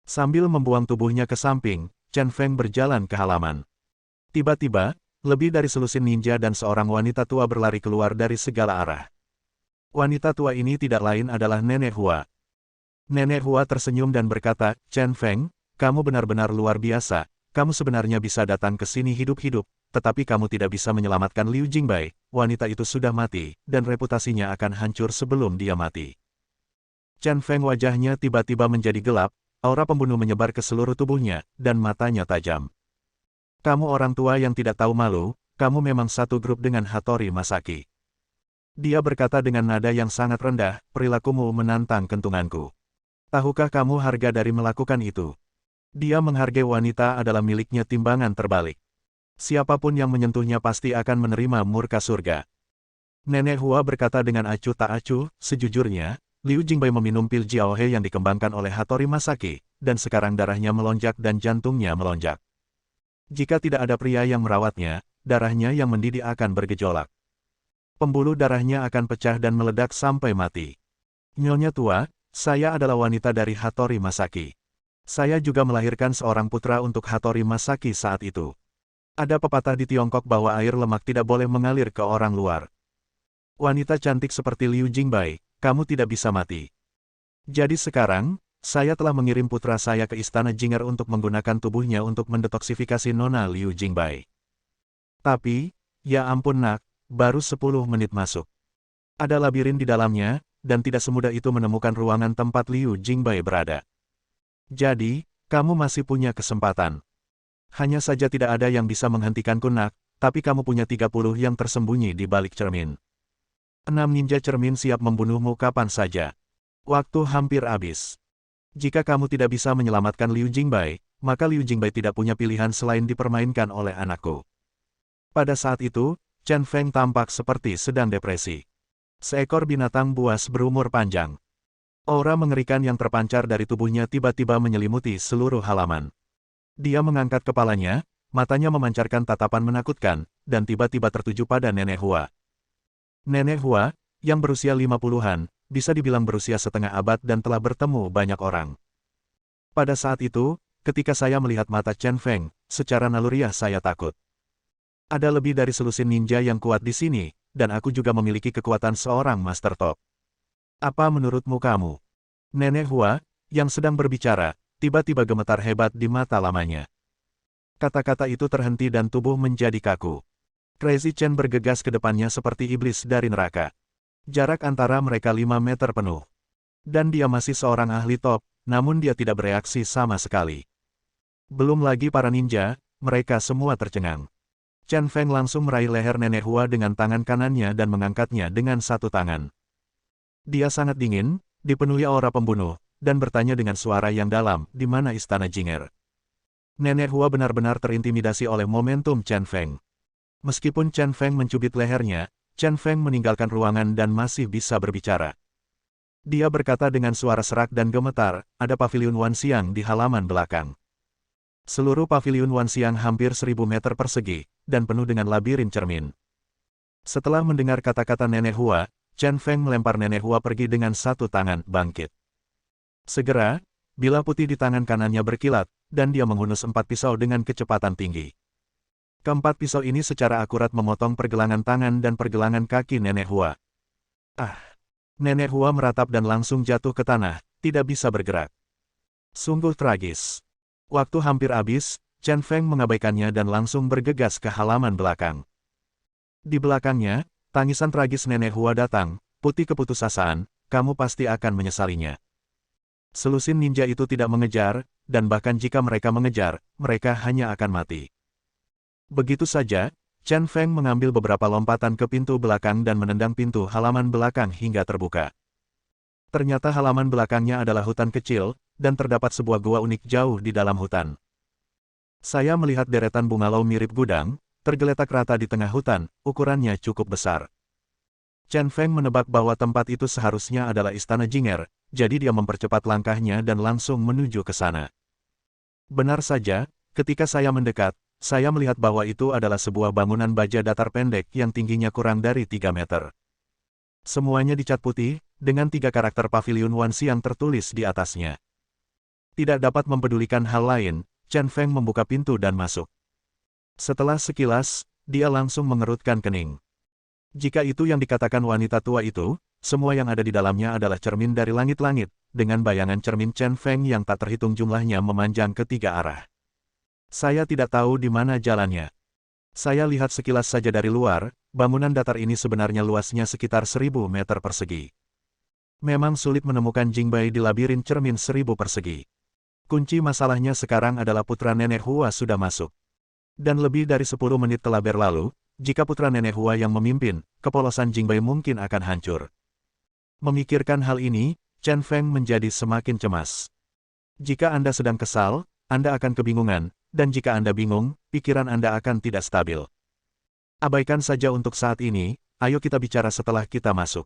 Sambil membuang tubuhnya ke samping, Chen Feng berjalan ke halaman. Tiba-tiba, lebih dari selusin ninja dan seorang wanita tua berlari keluar dari segala arah. Wanita tua ini tidak lain adalah Nenek Hua. Nenek Hua tersenyum dan berkata, Chen Feng, kamu benar-benar luar biasa, kamu sebenarnya bisa datang ke sini hidup-hidup, tetapi kamu tidak bisa menyelamatkan Liu Jingbai, wanita itu sudah mati, dan reputasinya akan hancur sebelum dia mati. Chen Feng wajahnya tiba-tiba menjadi gelap, aura pembunuh menyebar ke seluruh tubuhnya, dan matanya tajam. Kamu orang tua yang tidak tahu malu, kamu memang satu grup dengan Hattori Masaki. Dia berkata dengan nada yang sangat rendah, perilakumu menantang kentunganku. Tahukah kamu harga dari melakukan itu? Dia menghargai wanita adalah miliknya timbangan terbalik. Siapapun yang menyentuhnya pasti akan menerima murka surga. Nenek Hua berkata dengan acuh tak acuh, sejujurnya, Liu Jingbai meminum pil Jiaohe yang dikembangkan oleh Hattori Masaki, dan sekarang darahnya melonjak dan jantungnya melonjak. Jika tidak ada pria yang merawatnya, darahnya yang mendidih akan bergejolak. Pembuluh darahnya akan pecah dan meledak sampai mati. Nyonya tua, saya adalah wanita dari Hattori Masaki. Saya juga melahirkan seorang putra untuk Hattori Masaki saat itu. Ada pepatah di Tiongkok bahwa air lemak tidak boleh mengalir ke orang luar. Wanita cantik seperti Liu Jingbai, kamu tidak bisa mati. Jadi sekarang, saya telah mengirim putra saya ke istana Jinger untuk menggunakan tubuhnya untuk mendetoksifikasi Nona Liu Jingbai. Tapi, ya ampun nak, baru 10 menit masuk. Ada labirin di dalamnya, dan tidak semudah itu menemukan ruangan tempat Liu Jingbai berada. Jadi, kamu masih punya kesempatan. Hanya saja tidak ada yang bisa menghentikanku nak, tapi kamu punya 30 yang tersembunyi di balik cermin. 6 ninja cermin siap membunuhmu kapan saja. Waktu hampir habis. Jika kamu tidak bisa menyelamatkan Liu Jingbai, maka Liu Jingbai tidak punya pilihan selain dipermainkan oleh anakku. Pada saat itu, Chen Feng tampak seperti sedang depresi. Seekor binatang buas berumur panjang. Aura mengerikan yang terpancar dari tubuhnya tiba-tiba menyelimuti seluruh halaman. Dia mengangkat kepalanya, matanya memancarkan tatapan menakutkan, dan tiba-tiba tertuju pada Nenek Hua. Nenek Hua, yang berusia 50-an, bisa dibilang berusia setengah abad dan telah bertemu banyak orang. Pada saat itu, ketika saya melihat mata Chen Feng, secara naluriah saya takut. Ada lebih dari selusin ninja yang kuat di sini, dan aku juga memiliki kekuatan seorang Master Top. Apa menurutmu kamu? Nenek Hua, yang sedang berbicara, tiba-tiba gemetar hebat di mata lamanya. Kata-kata itu terhenti dan tubuh menjadi kaku. Crazy Chen bergegas ke depannya seperti iblis dari neraka. Jarak antara mereka 5 meter penuh. Dan dia masih seorang ahli top, namun dia tidak bereaksi sama sekali. Belum lagi para ninja, mereka semua tercengang. Chen Feng langsung meraih leher Nenek Hua dengan tangan kanannya dan mengangkatnya dengan satu tangan. Dia sangat dingin, dipenuhi aura pembunuh, dan bertanya dengan suara yang dalam, di mana istana Jinger. Nenek Hua benar-benar terintimidasi oleh momentum Chen Feng. Meskipun Chen Feng mencubit lehernya, Chen Feng meninggalkan ruangan dan masih bisa berbicara. Dia berkata dengan suara serak dan gemetar, ada paviliun Wanxiang di halaman belakang. Seluruh paviliun Wanxiang hampir 1000 meter persegi, dan penuh dengan labirin cermin. Setelah mendengar kata-kata Nenek Hua, Chen Feng melempar Nenek Hua pergi dengan satu tangan, bangkit. Segera, bilah putih di tangan kanannya berkilat, dan dia menghunus 4 pisau dengan kecepatan tinggi. Keempat pisau ini secara akurat memotong pergelangan tangan dan pergelangan kaki Nenek Hua. Ah! Nenek Hua meratap dan langsung jatuh ke tanah, tidak bisa bergerak. Sungguh tragis. Waktu hampir habis, Chen Feng mengabaikannya dan langsung bergegas ke halaman belakang. Di belakangnya, tangisan tragis Nenek Hua datang, putih keputusasaan, kamu pasti akan menyesalinya. Selusin ninja itu tidak mengejar, dan bahkan jika mereka mengejar, mereka hanya akan mati. Begitu saja, Chen Feng mengambil beberapa lompatan ke pintu belakang dan menendang pintu halaman belakang hingga terbuka. Ternyata halaman belakangnya adalah hutan kecil, dan terdapat sebuah gua unik jauh di dalam hutan. Saya melihat deretan bungalau mirip gudang, tergeletak rata di tengah hutan, ukurannya cukup besar. Chen Feng menebak bahwa tempat itu seharusnya adalah istana Jinger, jadi dia mempercepat langkahnya dan langsung menuju ke sana. Benar saja, ketika saya mendekat, saya melihat bahwa itu adalah sebuah bangunan baja datar pendek yang tingginya kurang dari 3 meter. Semuanya dicat putih, dengan 3 karakter paviliun Wanxiang tertulis di atasnya. Tidak dapat mempedulikan hal lain, Chen Feng membuka pintu dan masuk. Setelah sekilas, dia langsung mengerutkan kening. Jika itu yang dikatakan wanita tua itu, semua yang ada di dalamnya adalah cermin dari langit-langit, dengan bayangan cermin Chen Feng yang tak terhitung jumlahnya memanjang ke 3 arah. Saya tidak tahu di mana jalannya. Saya lihat sekilas saja dari luar, bangunan datar ini sebenarnya luasnya sekitar 1000 meter persegi. Memang sulit menemukan Jingbai di labirin cermin 1000 persegi. Kunci masalahnya sekarang adalah putra Nenek Hua sudah masuk. Dan lebih dari 10 menit telah berlalu, jika putra Nenek Hua yang memimpin, kepolosan Jingbai mungkin akan hancur. Memikirkan hal ini, Chen Feng menjadi semakin cemas. Jika Anda sedang kesal, Anda akan kebingungan, dan jika Anda bingung, pikiran Anda akan tidak stabil. Abaikan saja untuk saat ini, ayo kita bicara setelah kita masuk.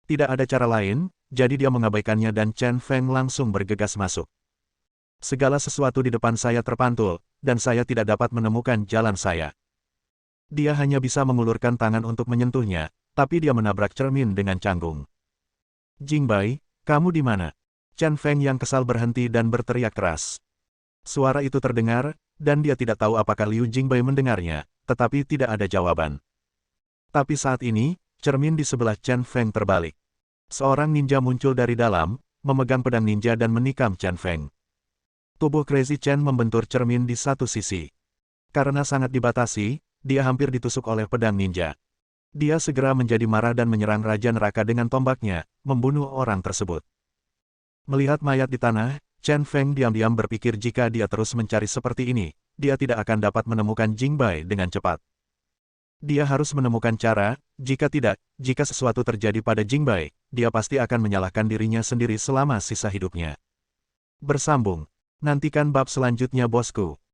Tidak ada cara lain, jadi dia mengabaikannya dan Chen Feng langsung bergegas masuk. Segala sesuatu di depan saya terpantul, dan saya tidak dapat menemukan jalan saya. Dia hanya bisa mengulurkan tangan untuk menyentuhnya, tapi dia menabrak cermin dengan canggung. Jingbai, kamu di mana? Chen Feng yang kesal berhenti dan berteriak keras. Suara itu terdengar, dan dia tidak tahu apakah Liu Jingbai mendengarnya, tetapi tidak ada jawaban. Tapi saat ini, cermin di sebelah Chen Feng terbalik. Seorang ninja muncul dari dalam, memegang pedang ninja dan menikam Chen Feng. Tubuh Crazy Chen membentur cermin di satu sisi. Karena sangat dibatasi, dia hampir ditusuk oleh pedang ninja. Dia segera menjadi marah dan menyerang Raja Neraka dengan tombaknya, membunuh orang tersebut. Melihat mayat di tanah, Chen Feng diam-diam berpikir jika dia terus mencari seperti ini, dia tidak akan dapat menemukan Jingbai dengan cepat. Dia harus menemukan cara, jika tidak, jika sesuatu terjadi pada Jingbai, dia pasti akan menyalahkan dirinya sendiri selama sisa hidupnya. Bersambung. Nantikan bab selanjutnya bosku.